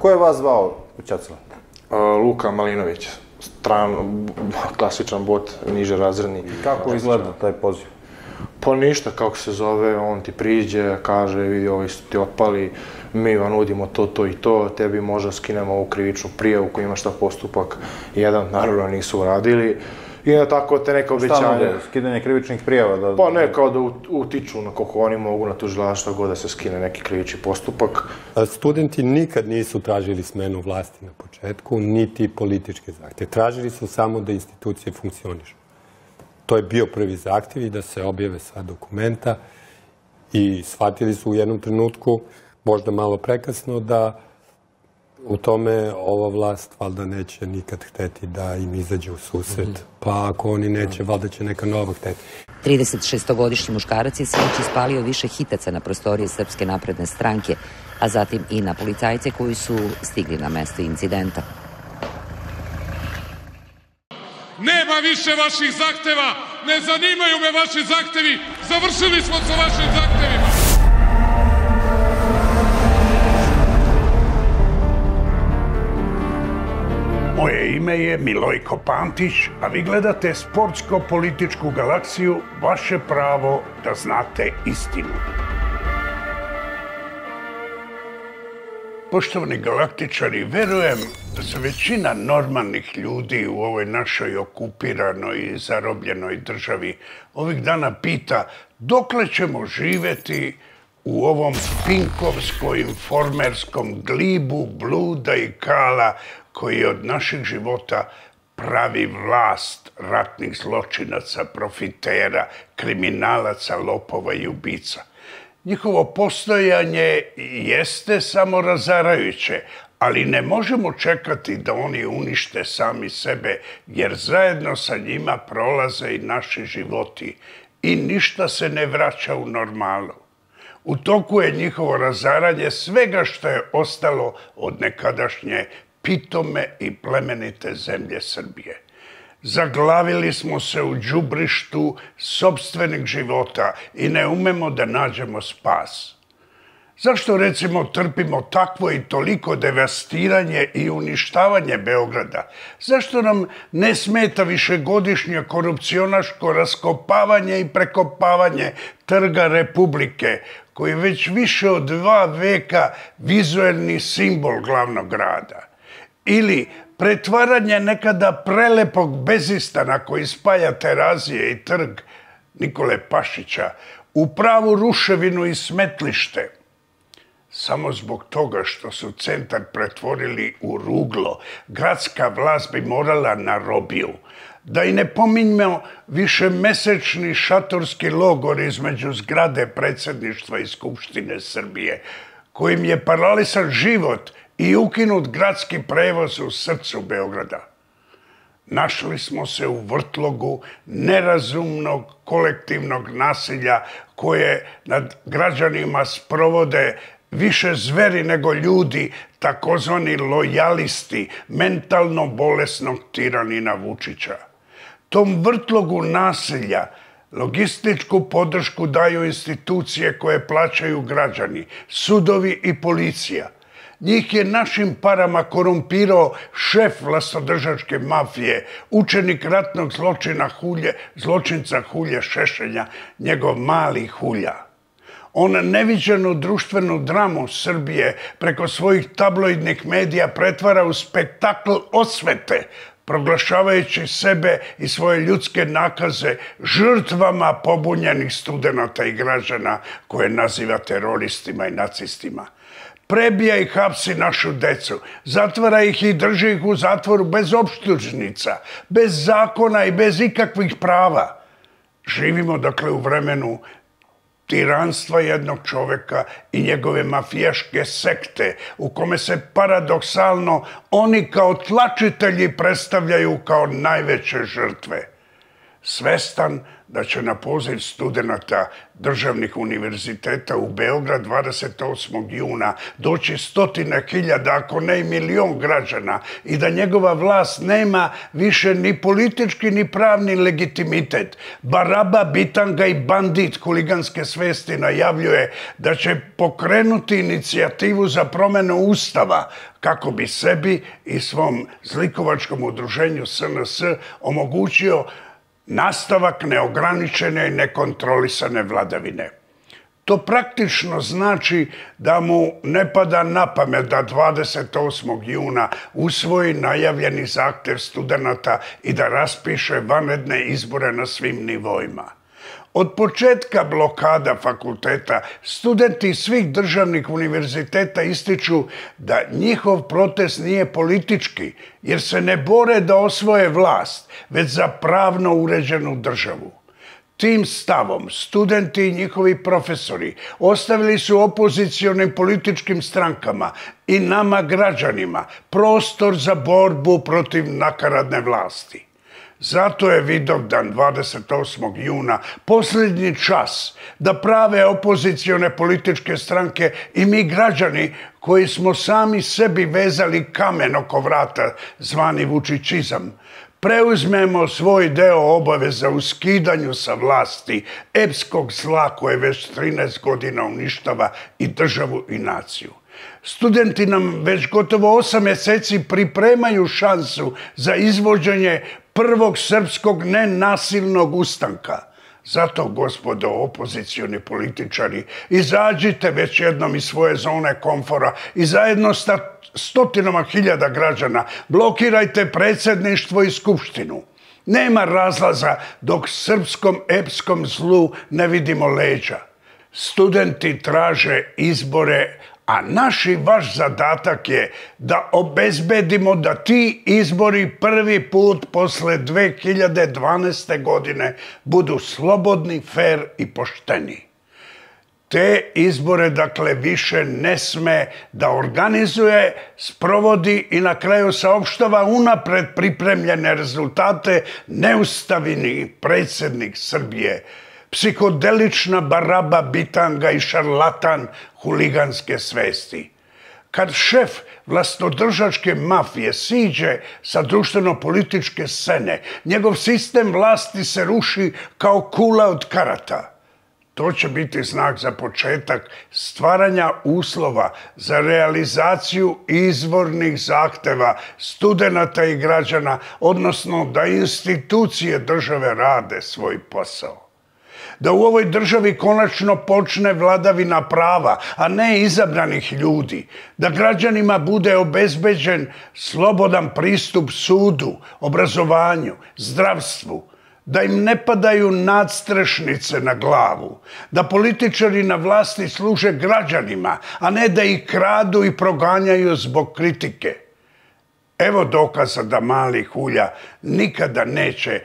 Ko je vas zvao u Ćacila? Luka Malinović, klasičan bot, niže razredni. Kako izgleda taj poziv? Pa ništa, kako se zove, on ti priđe, kaže, vidi, ovi su ti otpali, mi vam nudimo to i to, tebi možda skinemo ovu krivičnu prijavu koji ima šta postupak jedan, naravno nisu uradili. I na tako te neke obećanja. Šta nude? Skidanje krivičnih prijava? Pa ne, kao da utiču na koliko oni mogu na tužilaštvo god da se skine neki krivični postupak. Studenti nikad nisu tražili smenu vlasti na početku, niti političke zahtjeve. Tražili su samo da institucije funkcionišu. To je bio prvi zahtjev i da se objave sva dokumenta i shvatili su u jednom trenutku, možda malo prekasno, da u tome ova vlast valjda neće nikad hteti da im izađe u susret. Pa ako oni neće, valjda će neka nova hteti. 36-godišnji muškarac je sinoć ispalio više hitaca na prostorije Srpske napredne stranke, a zatim i na policajce koji su stigli na mesto incidenta. Nema više vaših zahteva, ne zanimaju me vaši zahtevi, završili smo sa vašim zahtevima. Moje ime je Milojko Pantić, a vi gledate Sportsko-političku galaksiju, vaše pravo da znate istinu. Poštovani galaktičari, verujem da se većina normalnih ljudi u ovoj našoj okupiranoj i zarobljenoj državi ovih dana pita dokle ćemo živeti u ovom pinkovsko-informerskom glibu bluda i kala koji od naših života pravi vlast ratnih zločinaca, profitera, kriminalaca, lopova i ubica. Njihovo postojanje jeste samo razarajuće, ali ne možemo čekati da oni unište sami sebe, jer zajedno sa njima prolaze i naši životi i ništa se ne vraća u normalu. U toku je njihovo razaranje svega što je ostalo od nekadašnje pitome i plemenite zemlje Srbije. Zaglavili smo se u đubrištu sopstvenih života i ne umemo da nađemo spas. Zašto, recimo, trpimo takvo i toliko devastiranje i uništavanje Beograda? Zašto nam ne smeta višegodišnje korupcionaško raskopavanje i prekopavanje Trga Republike, koji je već više od 2 veka vizuelni simbol glavnog grada? Ili pretvaranje nekada prelepog Bezistana koji spaja Terazije i trg Nikole Pašića u pravu ruševinu i smetlište. Samo zbog toga što su centar pretvorili u ruglo, gradska vlast bi morala na robiju. Da i ne pominjemo višemesečni šatorski logor između zgrade predsjedništva i Skupštine Srbije, kojim je paralisan život i ukinut gradski prevoz u srcu Beograda. Našli smo se u vrtlogu nerazumnog kolektivnog nasilja koje nad građanima sprovode više zveri nego ljudi, takozvani lojalisti mentalno bolesnog tiranina Vučića. Tom vrtlogu nasilja logističku podršku daju institucije koje plaćaju građani, sudovi i policija. Njih je našim parama korumpirao šef vlastodržačke mafije, učenik ratnog zločinca Hulje Šešelja, njegov mali Hulja. On neviđenu društvenu dramu Srbije preko svojih tabloidnih medija pretvara u spektakl osvete, proglašavajući sebe i svoje ljudske nakaze žrtvama pobunjenih studenata i građana koje naziva teroristima i nacistima. Prebija i hapsi našu decu, zatvara ih i drži ih u zatvoru bez optužnica, bez zakona i bez ikakvih prava. Živimo dakle u vremenu tiranstva jednog čoveka i njegove mafijaške sekte, u kome se paradoksalno oni kao tlačitelji predstavljaju kao najveće žrtve. svestan da će na poziv studenta državnih univerziteta u Beograd 28. juna doći 100.000, ako ne i milion građana i da njegova vlast nema više ni politički ni pravni legitimitet. Baraba, bitanga i bandit huliganske svesti najavljuje da će pokrenuti inicijativu za promjenu Ustava kako bi sebi i svom zlikovačkom udruženju SNS omogućio nastavak neograničene i nekontrolisane vladavine. To praktično znači da mu ne pada na pamet da 28. juna usvoji najavljeni zahtjev studenata i da raspiše vanredne izbore na svim nivoima. Od početka blokada fakulteta, studenti svih državnih univerziteta ističu da njihov protest nije politički, jer se ne bore da osvoje vlast, već za pravno uređenu državu. Tim stavom studenti i njihovi profesori ostavili su opozicionim političkim strankama i nama građanima prostor za borbu protiv nakaradne vlasti. Zato je Vidovdan 28. juna posljednji čas da prave opozicione političke stranke i mi građani koji smo sami sebi vezali kamen oko vrata zvani vučićizam, preuzmemo svoj deo obaveza u skidanju sa vlasti epskog zla koje već 13 godina uništava i državu i naciju. Studenti nam već gotovo 8 mjeseci pripremaju šansu za izvođenje prvog srpskog nenasilnog ustanka. Zato, gospodo opozicioni političari, izađite već jednom iz svoje zone komfora i zajedno sa 100.000 građana blokirajte predsjedništvo i skupštinu. Nema razlaza dok srpskom epskom zlu ne vidimo leđa. Studenti traže izbore, a naš i vaš zadatak je da obezbedimo da ti izbori prvi put posle 2012. godine budu slobodni, fer i pošteni. Te izbore, dakle, više ne sme da organizuje, sprovodi i na kraju saopštava unapred pripremljene rezultate neustavni predsjednik Srbije, psihodelična baraba, bitanga i šarlatan huliganske svesti. Kad šef vlastodržačke mafije siđe sa društveno-političke scene, njegov sistem vlasti se ruši kao kula od karata. To će biti znak za početak stvaranja uslova za realizaciju izvornih zahteva studenata i građana, odnosno da institucije države rade svoj posao. Da u ovoj državi konačno počne vladavina prava, a ne izabranih ljudi. Da građanima bude obezbeđen slobodan pristup sudu, obrazovanju, zdravstvu. Da im ne padaju nadstrešnice na glavu. Da političari na vlasti služe građanima, a ne da ih kradu i proganjaju zbog kritike. Evo dokaza da mali Hulja nikada neće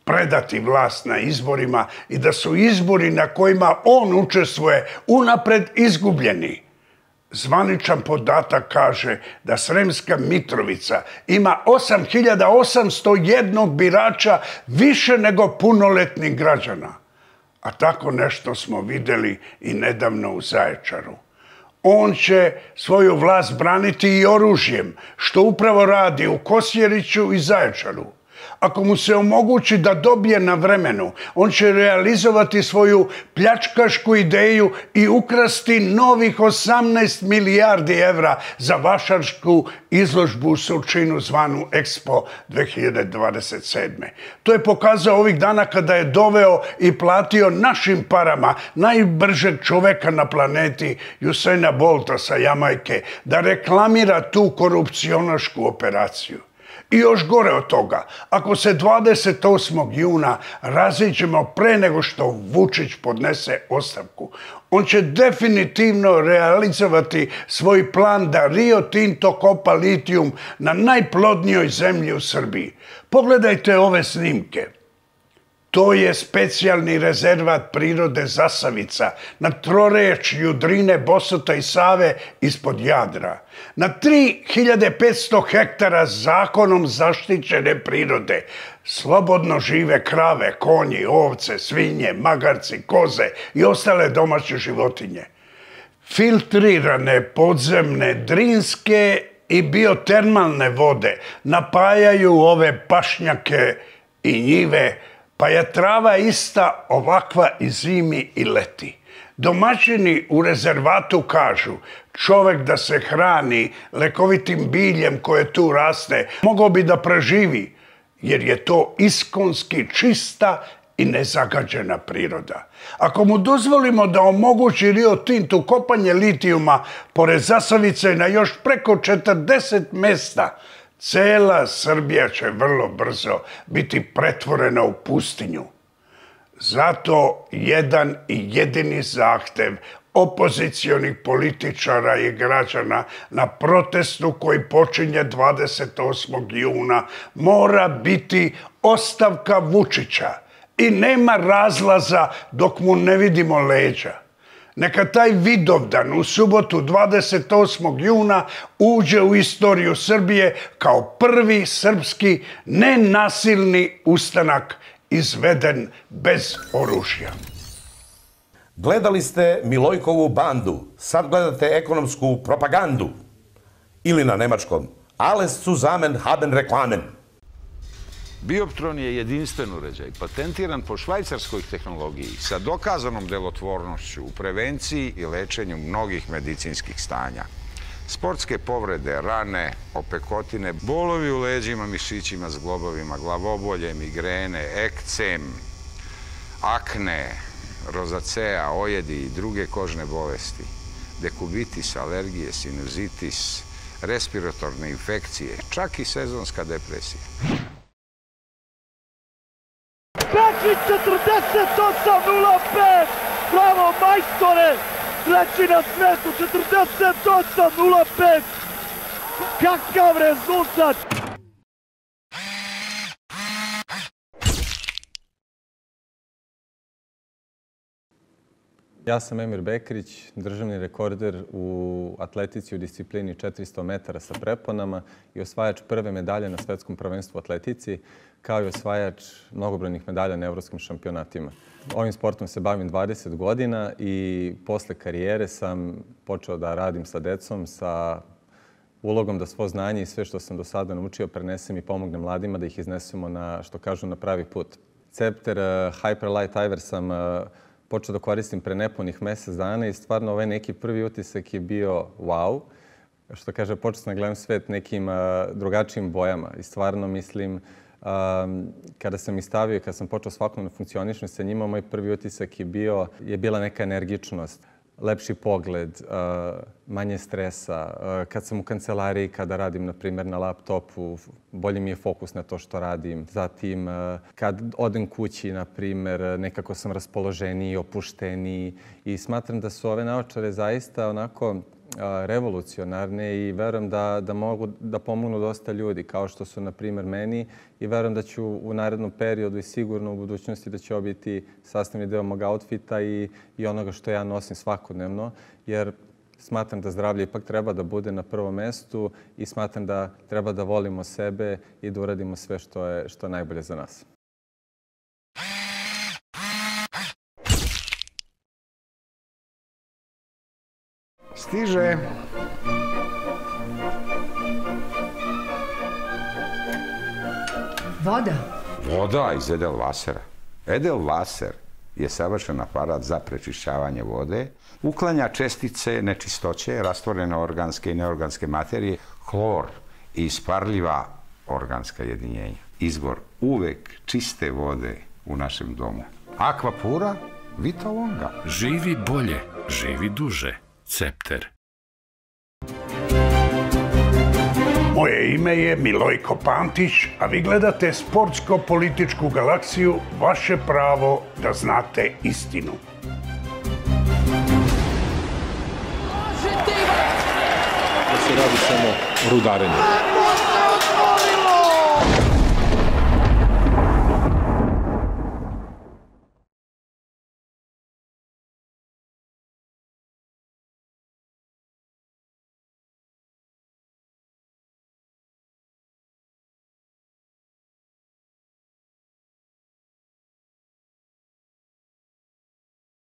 predati vlast na izborima i da su izbori na kojima on učestvuje unapred izgubljeni. Zvaničan podatak kaže da Sremska Mitrovica ima 8.801 birača više nego punoletnih građana. A tako nešto smo vidjeli i nedavno u Zaječaru. On će svoju vlast braniti i oružjem, što upravo radi u Kosjeriću i Zaječaru. Ako mu se omogući da dobije na vremenu, on će realizovati svoju pljačkašku ideju i ukrasti novih 18 milijardi evra za vašarsku izložbu u Surčinu zvanu Expo 2027. To je pokazao ovih dana kada je doveo i platio našim parama najbržeg čoveka na planeti Usaina Bolta sa Jamajke da reklamira tu korupcionašku operaciju. I još gore od toga, ako se 28. juna raziđemo pre nego što Vučić podnese ostavku, on će definitivno realizovati svoj plan da Rio Tinto kopa litijum na najplodnijoj zemlji u Srbiji. Pogledajte ove snimke. To je specijalni rezervat prirode Zasavica na trorečju Drine, Bosota i Save ispod Jadra. Na 3500 hektara zakonom zaštićene prirode slobodno žive krave, konji, ovce, svinje, magarci, koze i ostale domaće životinje. Filtrirane podzemne, drinske i biotermalne vode napajaju ove pašnjake i njive, pa je trava ista ovakva i zimi i leti. Domaćini u rezervatu kažu, čovek da se hrani lekovitim biljem koje tu raste, mogao bi da preživi, jer je to iskonski čista i nezagađena priroda. Ako mu dozvolimo da omogući Rio Tintu kopanje litijuma pored Zasavice na još preko 40 mesta, cela Srbija će vrlo brzo biti pretvorena u pustinju. Zato jedan i jedini zahtev opozicionih političara i građana na protestu koji počinje 28. juna mora biti ostavka Vučića i nema razlaza dok mu ne vidimo leđa. Neka taj Vidovdan u subotu 28. juna uđe u istoriju Srbije kao prvi srpski nenasilni ustanak izveden bez oružja. Gledali ste Milojkovu bandu, sad gledate ekonomsku propagandu. Ili na nemačkom, alles zusammen haben Reklamen. Bioptron je jedinstven uređaj, patentiran po švajcarskoj tehnologiji sa dokazanom delotvornošću u prevenciji i lečenju mnogih medicinskih stanja. Sportske povrede, rane, opekotine, bolovi u leđima, mišićima, zglobovima, glavobolje, migrene, ekcem, akne, rozacea, ojedi i druge kožne bolesti, dekubitis, alergije, sinuzitis, respiratorne infekcije, čak i sezonska depresija. Bečić 48:05! Bravo majstore! Treći na svetu 48:05! Kakav rezultat! Ja sam Emir Bekrić, državni rekorder u atletici u disciplini 400 metara sa preponama i osvajač prve medalje na svetskom prvenstvu u atletici, kao i osvajač mnogobrojnih medalja na evropskim šampionatima. Ovim sportom se bavim 20 godina i posle karijere sam počeo da radim sa decom, sa ulogom da svo znanje i sve što sam do sada naučio prenesem i pomognem mladima da ih iznesemo na, što kažu, na pravi put. Cepter Hyperlight Iver sam počeo da koristim pre nepunih mesec dana i stvarno ovaj neki prvi utisak je bio wow. Što kaže, počeo sam da gledam svet nekim drugačijim bojama i stvarno mislim, kada sam ih stavio i kada sam počeo svakodnevno funkcionišem sa njima, moj prvi utisak je bila neka energičnost, lepši pogled, manje stresa. Kad sam u kancelariji, kada radim, na primjer, na laptopu, bolje mi je fokus na to što radim. Zatim, kad odem kući, na primjer, nekako sam raspoloženiji, opušteniji i smatram da su ove naočare zaista onako revolucionarne i verujem da mogu da pomognu dosta ljudi, kao što su, na primjer, meni, i verujem da ću u narednom periodu i sigurno u budućnosti da će ovo biti sastavni deo mog outfita i onoga što ja nosim svakodnevno, jer smatram da zdravlje ipak treba da bude na prvom mestu i smatram da treba da volimo sebe i da uradimo sve što je najbolje za nas. Stiže. Voda? Voda iz Edelwasera. Edelwasser je savršen aparat za prečišćavanje vode, uklanja čestice, nečistoće, rastvorene organske i neorganske materije, hlor i isparljiva organska jedinjenja. Izvor uvek čiste vode u našem domu. Aquapura Vita Longa. Živi bolje, živi duže. Cepter. Moje ime je Milojko Pantić, a vi gledate Sportsko-političku galaksiju, vaše pravo da znate istinu. Da se radi samo o rudarenju.